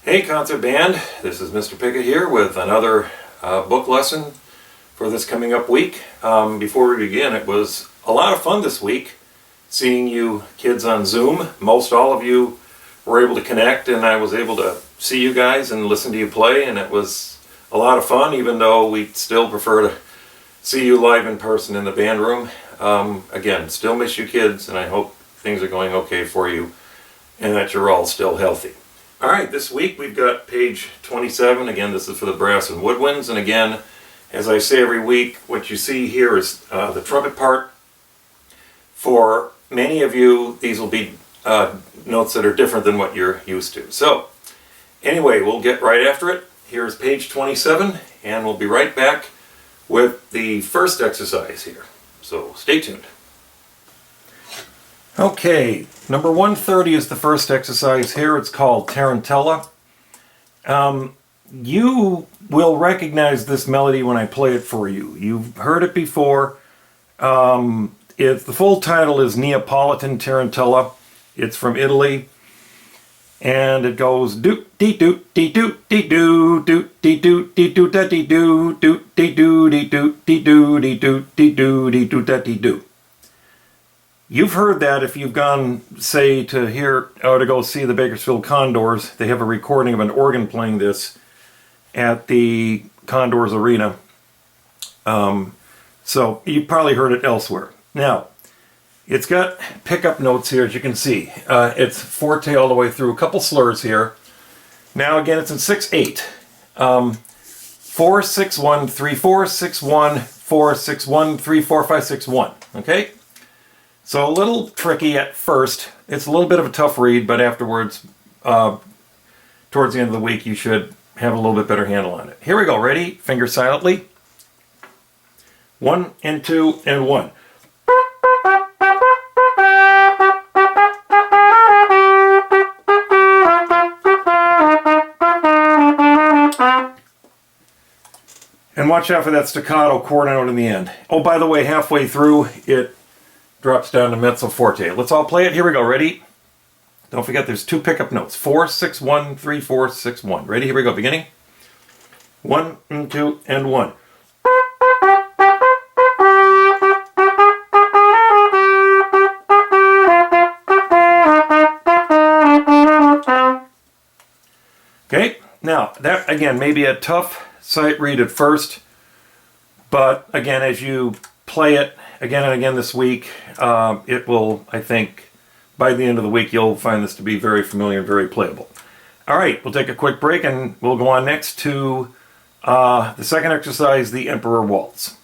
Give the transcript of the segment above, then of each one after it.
Hey concert band, this is Mr. Picka here with another book lesson for this coming up week. Before we begin, it was a lot of fun this week seeing you kids on Zoom. Most all of you were able to connect and I was able to see you guys and listen to you play, and it was a lot of fun, even though we still prefer to see you live in person in the band room. Again, still miss you kids, and I hope things are going okay for you and that you're all still healthy. Alright, this week we've got page 27. Again, this is for the brass and woodwinds, and again, as I say every week, what you see here is the trumpet part. For many of you, these will be notes that are different than what you're used to. So, anyway, we'll get right after it. Here's page 27, and we'll be right back with the first exercise here. So, stay tuned. Okay, number 130 is the first exercise here. It's called Tarantella. You will recognize this melody when I play it for you. You've heard it before. The full title is Neapolitan Tarantella. It's from Italy, and it goes doot dee doot dee doot dee doot doot dee doot dee doot da dee doot doot dee doot dee doot dee doot dee doot dee doot dee doot da dee doot. You've heard that if you've gone, say, to hear or to go see the Bakersfield Condors. They have a recording of an organ playing this at the Condors Arena. So you've probably heard it elsewhere. Now, it's got pickup notes here, as you can see. It's forte all the way through. A couple slurs here. Now, again, it's in 6/8. 4, 6, 1, 3, 4, 6, 1, 4, 6, 1, 3, 4, 5, 6, 1. Okay? So a little tricky at first. It's a little bit of a tough read, but afterwards, towards the end of the week, you should have a little bit better handle on it. Here we go. Ready? Finger silently. 1 and 2 and 1. And watch out for that staccato chord note in the end. Oh, by the way, halfway through, it drops down to mezzo forte. Let's all play it. Here we go. Ready? Don't forget there's 2 pickup notes. 4, 6, 1, 3, 4, 6, 1. Ready? Here we go. Beginning. 1 and 2 and 1. Okay. Now, that, again, may be a tough sight read at first, but again, as you play it again and again this week, it will, I think, by the end of the week, you'll find this to be very familiar and very playable. All right, we'll take a quick break and we'll go on next to the second exercise, the Emperor Waltz.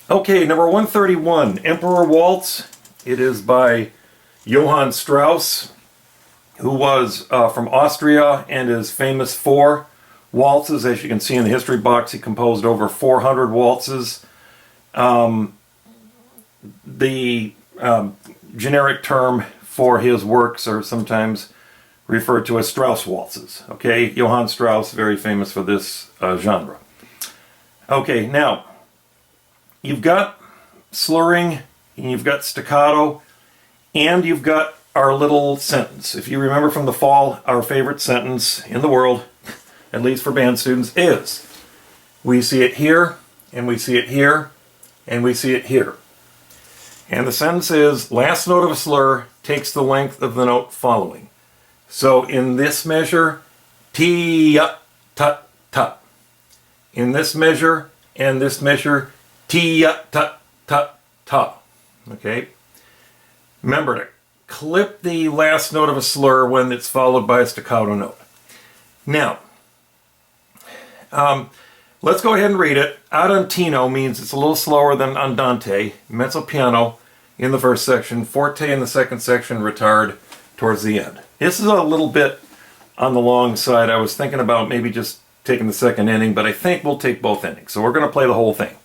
Okay, number 131, Emperor Waltz. It is by Johann Strauss, who was from Austria and is famous for waltzes. As you can see in the history box, he composed over 400 waltzes. The generic term for his works are sometimes referred to as Strauss waltzes. Okay, Johann Strauss, very famous for this genre. Okay, now, you've got slurring, and you've got staccato, and you've got our little sentence. If you remember from the fall, our favorite sentence in the world, at least for band students, is we see it here, and we see it here, and we see it here. And the sentence is, last note of a slur takes the length of the note following. So in this measure, T-ya, ta, ta. In this measure and this measure, T-ya, ta, ta, ta. Okay? Remember to clip the last note of a slur when it's followed by a staccato note. Now, let's go ahead and read it. Adantino means it's a little slower than andante, mezzo piano in the first section, forte in the second section, retard towards the end. This is a little bit on the long side. I was thinking about maybe just taking the second ending, but I think we'll take both endings. So we're going to play the whole thing.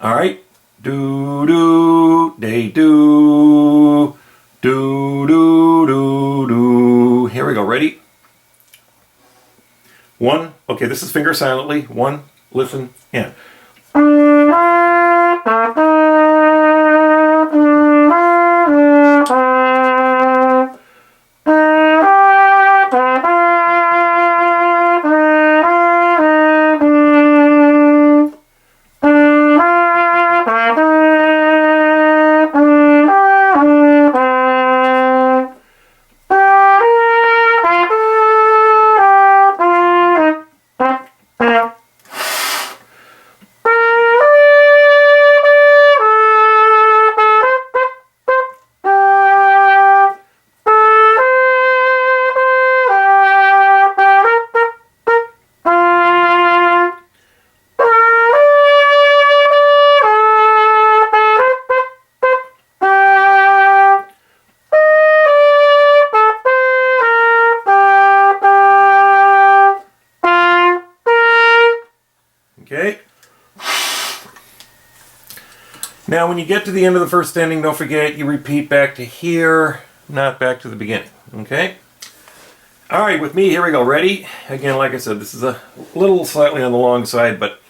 All right? Do, do, day, do, do, do, do, do. Here we go. Ready? 1. Okay, this is finger silently. 1. Listen, and. Now when you get to the end of the first ending, don't forget you repeat back to here, not back to the beginning. Okay? Alright, with me, here we go. Ready? Again, like I said, this is a little slightly on the long side, but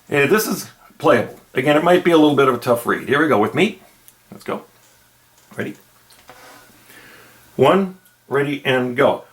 this is playable. Again, it might be a little bit of a tough read. Here we go with me. Let's go. Ready? 1, ready, and go.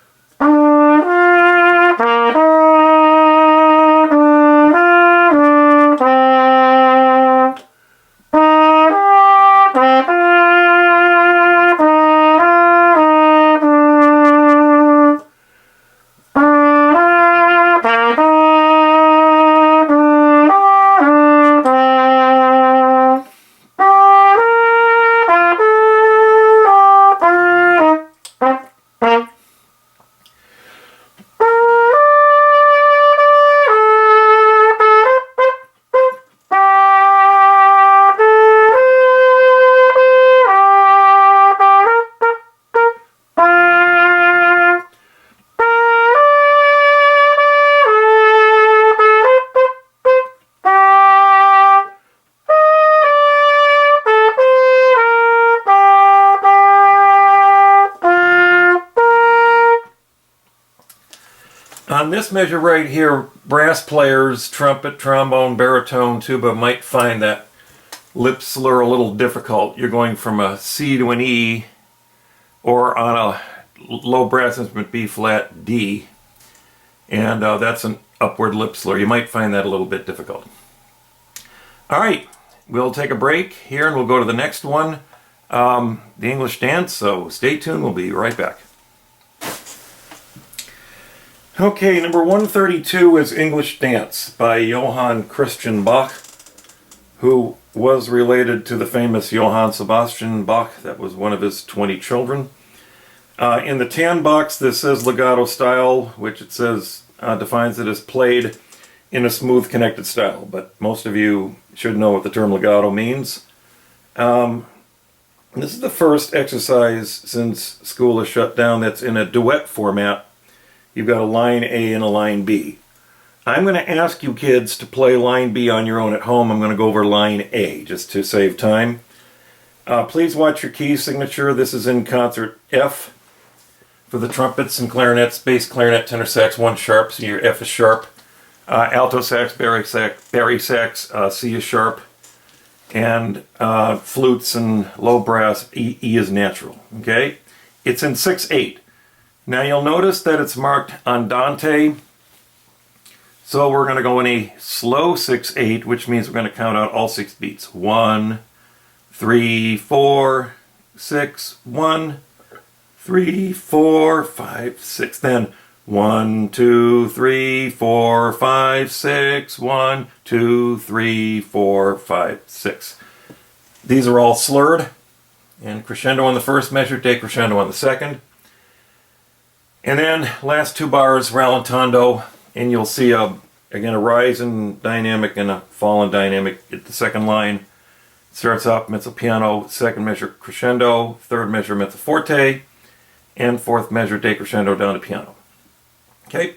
On this measure right here, brass players, trumpet, trombone, baritone, tuba might find that lip slur a little difficult. You're going from a C to an E, or on a low brass instrument, B flat, D, and that's an upward lip slur. You might find that a little bit difficult. All right, we'll take a break here and we'll go to the next one, the English dance, so stay tuned, we'll be right back. Okay, number 132 is English Dance by Johann Christian Bach, who was related to the famous Johann Sebastian Bach. That was one of his 20 children. In the tan box, this says legato style, which it says defines it as played in a smooth, connected style. But most of you should know what the term legato means. This is the first exercise since school is shut down that's in a duet format. You've got a line A and a line B. I'm going to ask you kids to play line B on your own at home. I'm going to go over line A just to save time. Please watch your key signature. This is in concert F for the trumpets and clarinets, bass clarinet, tenor sax, 1 sharp, so your F is sharp. Alto sax, bari sax, C is sharp. And flutes and low brass, E is natural. Okay? It's in 6/8. Now you'll notice that it's marked andante, so we're going to go in a slow 6/8, which means we're going to count out all 6 beats. 1, 3, 4, 6, 1, 3, 4, 5, 6. Then 1, 2, 3, 4, 5, 6, 1, 2, 3, 4, 5, 6. These are all slurred, and crescendo on the first measure, decrescendo on the second. And then last 2 bars, rallentando, and you'll see again a rise in dynamic and a fall in dynamic at the second line. It starts off mezzo piano, second measure crescendo, third measure mezzo forte, and fourth measure decrescendo down to piano. Okay?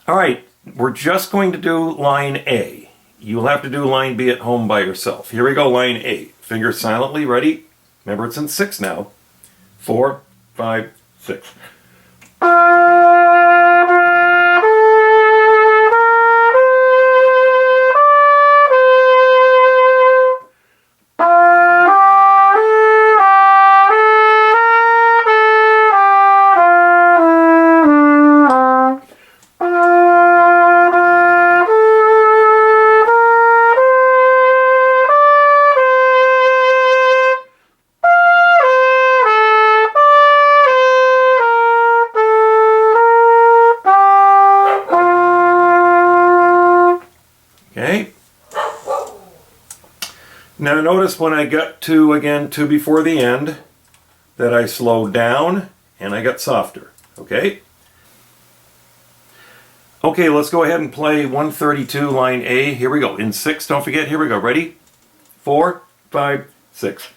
All right, we're just going to do line A. You'll have to do line B at home by yourself. Here we go, line A. Fingers silently, ready? Remember it's in 6 now. 4, 5, 6. Now notice when I got to, again, 2 before the end, that I slowed down and I got softer, okay? Okay, let's go ahead and play 132 line A. Here we go. In 6, don't forget, here we go. Ready? 4, 5, 6.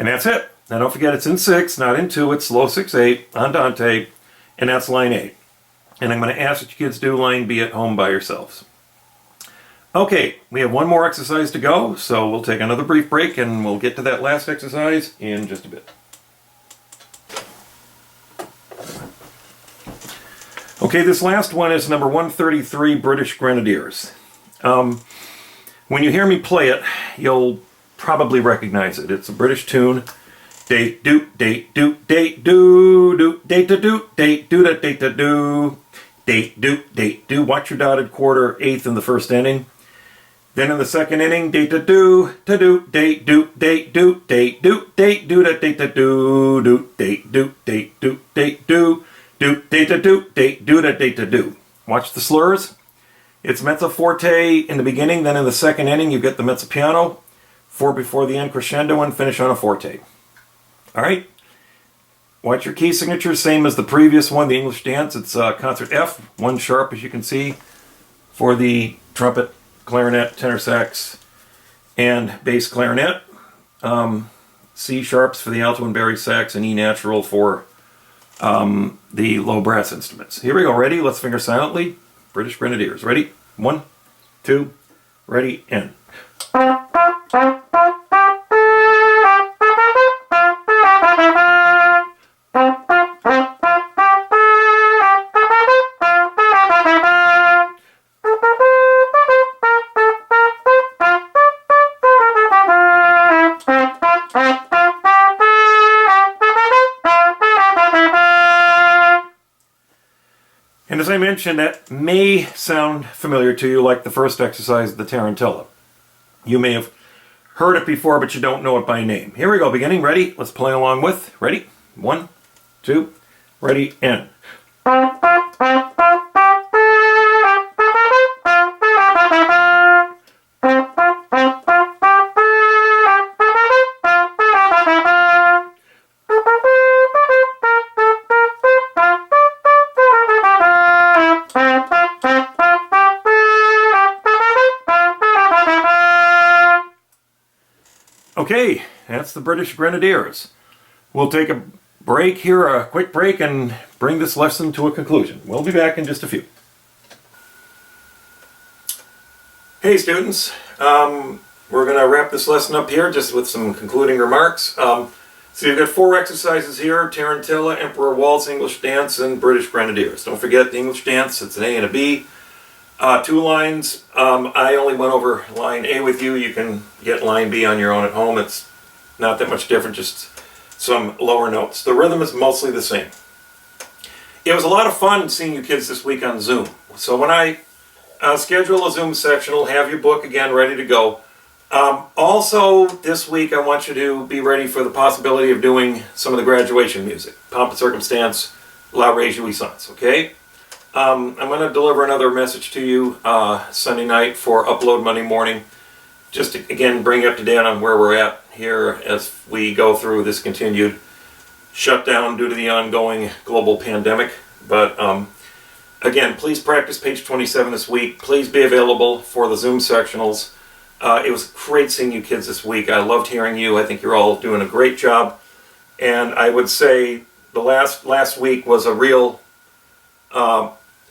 And that's it. Now don't forget it's in 6, not in 2. It's slow 6/8, andante, and that's line 8. And I'm going to ask that you kids do line B at home by yourselves. Okay, we have one more exercise to go, so we'll take another brief break and we'll get to that last exercise in just a bit. Okay, this last one is number 133, British Grenadiers. When you hear me play it, you'll probably recognize it. It's a British tune. Date do date do date do do date do date do date do date do date do. Watch your dotted quarter, 8th in the first inning. Then in the second inning, date to do date do date do date do date do date do do date do date do date do do date to do date do date to do. Watch the slurs. It's mezzo forte in the beginning, then in the second inning you get the mezzo piano, 4 before the end crescendo, and finish on a forte. All right. Watch your key signature, same as the previous one, the English dance. It's concert F, 1 sharp as you can see, for the trumpet, clarinet, tenor sax, and bass clarinet. C sharps for the alto and bari sax, and E natural for the low brass instruments. Here we go. Ready? Let's finger silently. British Grenadiers. Ready? 1, 2, ready, and. And as I mentioned, that may sound familiar to you, like the first exercise, the tarantella. You may have heard it before, but you don't know it by name. Here we go, beginning, ready? Let's play along with. Ready? 1, 2, ready, and. Okay, that's the British Grenadiers. We'll take a break here, a quick break, and bring this lesson to a conclusion. We'll be back in just a few. Hey students, we're going to wrap this lesson up here just with some concluding remarks. So you've got 4 exercises here: Tarantella, Emperor Waltz, English Dance, and British Grenadiers. Don't forget the English Dance, it's an A and a B. 2 lines. I only went over line A with you. You can get line B on your own at home. It's not that much different, just some lower notes. The rhythm is mostly the same. It was a lot of fun seeing you kids this week on Zoom. So when I schedule a Zoom section, I'll have your book again ready to go. Also, this week I want you to be ready for the possibility of doing some of the graduation music. Pomp and Circumstance, La Réjouissance, okay? I'm going to deliver another message to you Sunday night for upload Monday morning, just to, again, bring you up to date on where we're at here as we go through this continued shutdown due to the ongoing global pandemic. But again, please practice page 27 this week. Please be available for the Zoom sectionals. It was great seeing you kids this week. I loved hearing you. I think you're all doing a great job. And I would say the last week was a real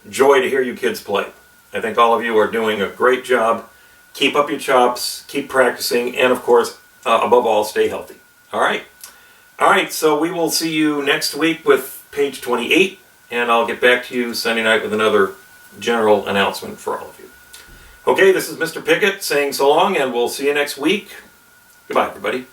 joy to hear you kids play. I think all of you are doing a great job. Keep up your chops, keep practicing, and of course, above all, stay healthy. All right, so we will see you next week with page 28, and I'll get back to you Sunday night with another general announcement for all of you. Okay, this is Mr. Pickett saying so long, and we'll see you next week. Goodbye, everybody.